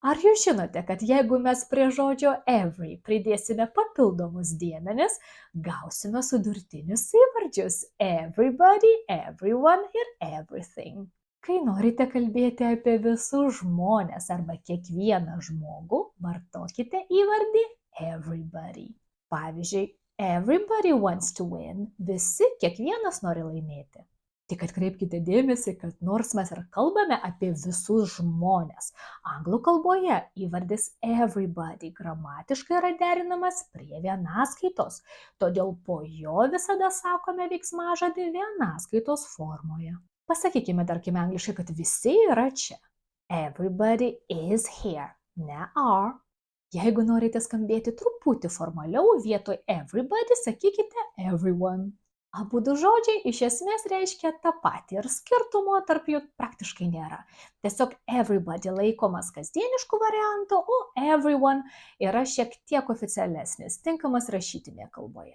Ar jūs žinote, kad jeigu mes prie žodžio every pridėsime papildomus dėmenis, gausime sudurtinius įvardžius everybody, everyone ir everything. Kai norite kalbėti apie visus žmones arba kiekvieną žmogų, vartokite įvardį everybody. Pavyzdžiui, everybody wants to win, visi kiekvienas nori laimėti. Tik atkreipkite dėmesį, kad nors mes ir kalbame apie visus žmones, anglų kalboje įvardis everybody gramatiškai yra derinamas prie vienaskaitos, todėl po jo visada sakome veiksmažodį vienaskaitos formoje. Pasakykime, tarkime angliškai, kad visi yra čia. Everybody is here, ne are. Jeigu norite skambėti truputį formaliau, vietoj everybody sakykite everyone. Abudu žodžiai iš esmės reiškia tą patį ir skirtumo tarp jų praktiškai nėra. Tiesiog everybody laikomas kasdienišku variantu, o everyone yra šiek tiek oficialesnis, tinkamas rašytinėje kalboje.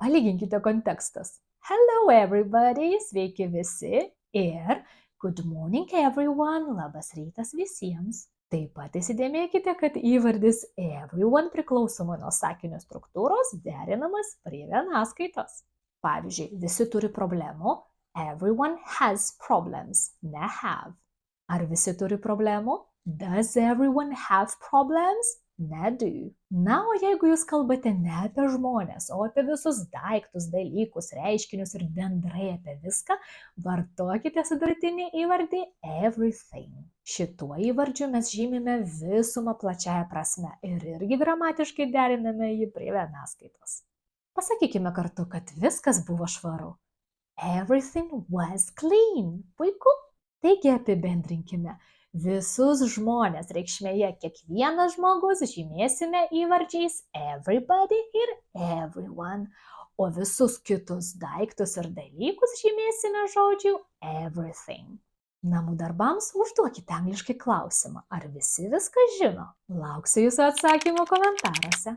Palyginkite kontekstus. Hello everybody, sveiki visi ir good morning everyone, labas rytas visiems. Taip pat įsidėmėkite, kad įvardis everyone priklausomai nuo sakinio struktūros derinamas prie vienaskaitos. Pavyzdžiui, visi turi problemų, everyone has problems, ne have. Ar visi turi problemų? Does everyone have problems? Ne do. Na, o jeigu jūs kalbate ne apie žmones, o apie visus daiktus, dalykus, reiškinius ir bendrai apie viską, vartokite sudurtinį įvardį everything. Šituo įvardžiu mes žymime visumą plačiaja prasme ir irgi gramatiškai deriname jį prie vienaskaitos. Pasakykime kartu, kad viskas buvo švaru. Everything was clean. Puiku. Taigi apibendrinkime. Visus žmonės reikšmėje kiekvienas žmogus žymėsime įvardžiais everybody ir everyone, o visus kitus daiktus ir dalykus žymėsime žodžiu everything. Namų darbams užduokite angliškai klausimą, ar visi viską žino. Lauksiu jūsų atsakymų komentaruose.